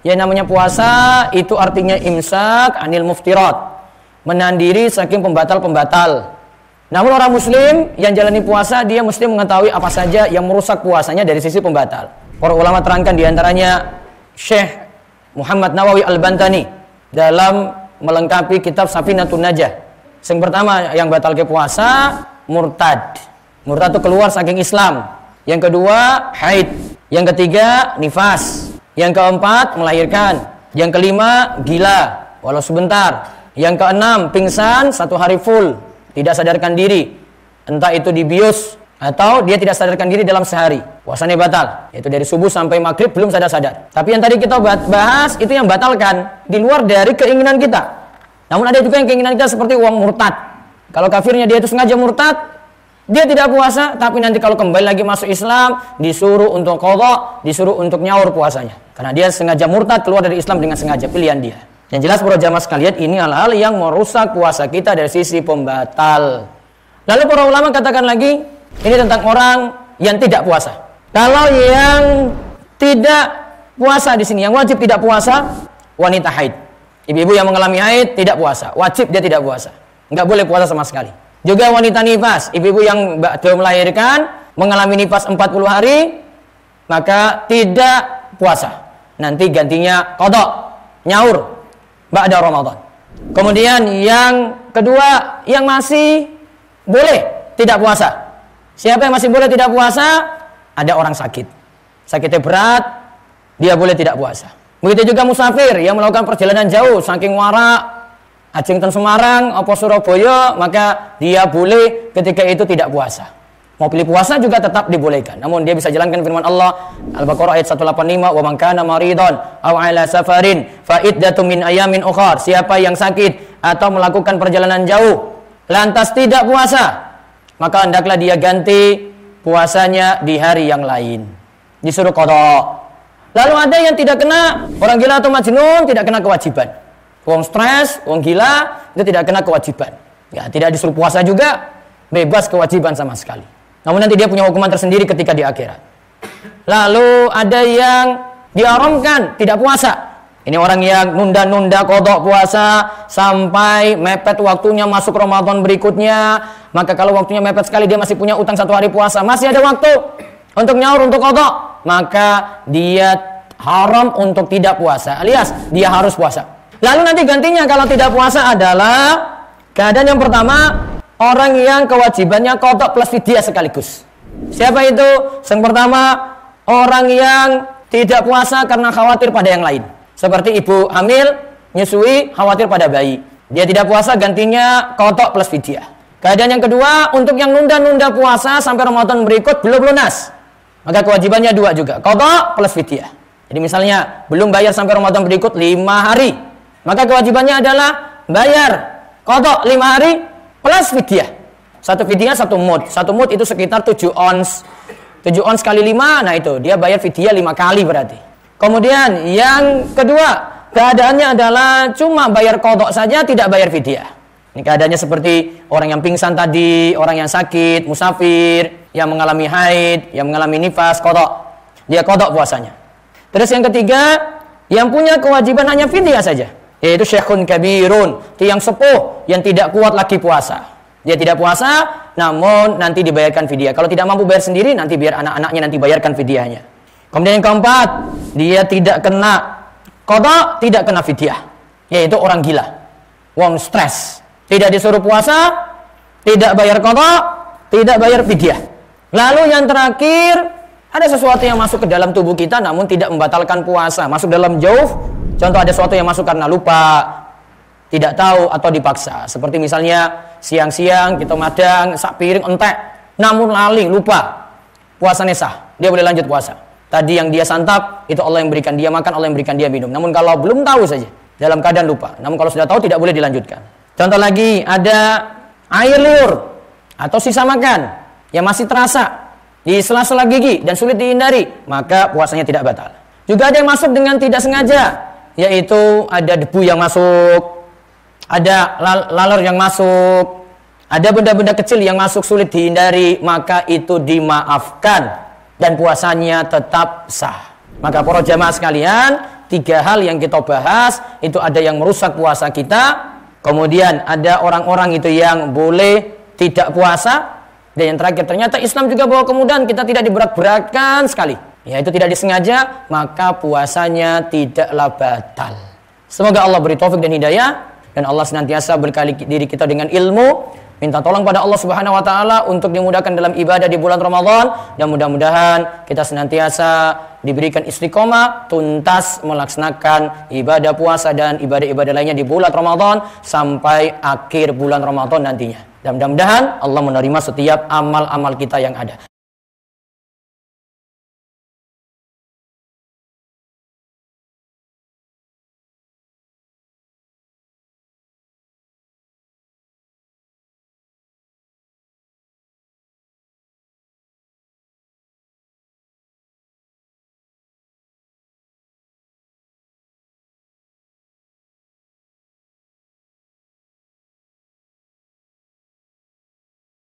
Yang namanya puasa itu artinya imsak anil muftirat, menahan diri saking pembatal-pembatal. Namun orang muslim yang jalani puasa, dia mesti mengetahui apa saja yang merusak puasanya dari sisi pembatal. Para ulama terangkan diantaranya Syekh Muhammad Nawawi Al-Bantani dalam melengkapi kitab Safinatun Najah. Yang pertama yang batal ke puasa, murtad. Murtad itu keluar saking Islam. Yang kedua, haid. Yang ketiga, nifas. Yang keempat, melahirkan. Yang kelima, gila, walau sebentar. Yang keenam, pingsan 1 hari full, tidak sadarkan diri. Entah itu dibius atau dia tidak sadarkan diri dalam sehari. Puasanya batal. Yaitu dari subuh sampai maghrib belum sadar-sadar. Tapi yang tadi kita bahas, itu yang batalkan. Di luar dari keinginan kita. Namun ada juga yang keinginan kita seperti uang murtad. Kalau kafirnya dia itu sengaja murtad, dia tidak puasa, tapi nanti kalau kembali lagi masuk Islam, disuruh untuk qadha, disuruh untuk nyaur puasanya. Karena dia sengaja murtad, keluar dari Islam dengan sengaja, pilihan dia. Yang jelas para jamaah sekalian, ini hal-hal yang merusak puasa kita dari sisi pembatal. Lalu para ulama katakan lagi, ini tentang orang yang tidak puasa. Kalau yang tidak puasa di sini, yang wajib tidak puasa, wanita haid. Ibu-ibu yang mengalami haid tidak puasa, wajib dia tidak puasa. Enggak boleh puasa sama sekali. Juga wanita nifas, ibu-ibu yang baru melahirkan, mengalami nifas 40 hari, maka tidak puasa. Nanti gantinya qadha, nyaur, ba'da Ramadan. Kemudian yang kedua, yang masih boleh tidak puasa. Siapa yang masih boleh tidak puasa? Ada orang sakit. Sakitnya berat, dia boleh tidak puasa. Begitu juga musafir yang melakukan perjalanan jauh, saking warak, Ajeng ten Semarang, apa Surabaya, maka dia boleh ketika itu tidak puasa. Mau pilih puasa juga tetap dibolehkan. Namun dia bisa jalankan firman Allah Al-Baqarah ayat 185, "Wa man kana maridan aw 'ala safarin fa iddatun min ayamin ukhar." Siapa yang sakit atau melakukan perjalanan jauh lantas tidak puasa, maka hendaklah dia ganti puasanya di hari yang lain. Disuruh qadha. Lalu ada yang tidak kena, orang gila atau majnun tidak kena kewajiban. Wong stres, wong gila, itu tidak kena kewajiban. Ya, tidak disuruh puasa juga, bebas kewajiban sama sekali. Namun nanti dia punya hukuman tersendiri ketika di akhirat. Lalu ada yang diharamkan tidak puasa. Ini orang yang nunda-nunda qadha puasa sampai mepet waktunya masuk Ramadan berikutnya. Maka kalau waktunya mepet sekali, dia masih punya utang 1 hari puasa, masih ada waktu untuk nyaur, untuk qadha, maka dia haram untuk tidak puasa, alias dia harus puasa. Lalu nanti gantinya kalau tidak puasa adalah keadaan yang pertama, orang yang kewajibannya qadha plus fidyah sekaligus. Siapa itu? Yang pertama, orang yang tidak puasa karena khawatir pada yang lain. Seperti ibu hamil, nyusui, khawatir pada bayi. Dia tidak puasa, gantinya qadha plus fidyah. Keadaan yang kedua, untuk yang nunda-nunda puasa sampai Ramadan berikut belum lunas, maka kewajibannya 2 juga, qadha plus fidyah. Jadi misalnya belum bayar sampai Ramadan berikut 5 hari, maka kewajibannya adalah bayar qadha 5 hari plus fidyah. 1 fidyah 1 mud. 1 mud itu sekitar 7 ons. 7 ons kali 5, nah itu dia bayar fidyah 5 kali berarti. Kemudian yang kedua, keadaannya adalah cuma bayar qadha saja, tidak bayar fidyah. Ini keadaannya seperti orang yang pingsan tadi, orang yang sakit, musafir, yang mengalami haid, yang mengalami nifas, qadha. Dia qadha puasanya. Terus yang ketiga, yang punya kewajiban hanya fidyah saja, yaitu syekhun kabirun, tiang sepuh yang tidak kuat lagi puasa. Dia tidak puasa, namun nanti dibayarkan fidyah. Kalau tidak mampu bayar sendiri, nanti biar anak-anaknya nanti bayarkan fidyahnya. Kemudian yang keempat, dia tidak kena qadha, tidak kena fidyah, yaitu orang gila, wong stres, tidak disuruh puasa, tidak bayar qadha, tidak bayar fidyah. Lalu yang terakhir, ada sesuatu yang masuk ke dalam tubuh kita namun tidak membatalkan puasa, masuk dalam jauh. Contoh, ada sesuatu yang masuk karena lupa, tidak tahu atau dipaksa. Seperti misalnya siang-siang kita madang sak piring entek, namun lali, lupa, puasanya sah, dia boleh lanjut puasa. Tadi yang dia santap itu Allah yang berikan dia makan, Allah yang berikan dia minum. Namun kalau belum tahu saja, dalam keadaan lupa. Namun kalau sudah tahu tidak boleh dilanjutkan. Contoh lagi, ada air liur atau sisa makan yang masih terasa di sela-sela gigi dan sulit dihindari, maka puasanya tidak batal. Juga ada yang masuk dengan tidak sengaja, yaitu ada debu yang masuk, ada laler yang masuk, ada benda-benda kecil yang masuk sulit dihindari, maka itu dimaafkan dan puasanya tetap sah. Maka para jamaah sekalian, 3 hal yang kita bahas itu ada yang merusak puasa kita, kemudian ada orang-orang itu yang boleh tidak puasa, dan yang terakhir ternyata Islam juga bawa kemudahan, kita tidak diberat-beratkan sekali. Ya, itu tidak disengaja, maka puasanya tidaklah batal. Semoga Allah beri taufik dan hidayah, dan Allah senantiasa berkali diri kita dengan ilmu. Minta tolong pada Allah Subhanahu wa taala untuk dimudahkan dalam ibadah di bulan Ramadan, dan mudah-mudahan kita senantiasa diberikan istiqomah tuntas melaksanakan ibadah puasa dan ibadah-ibadah lainnya di bulan Ramadan sampai akhir bulan Ramadan nantinya. Dan mudah-mudahan Allah menerima setiap amal-amal kita yang ada.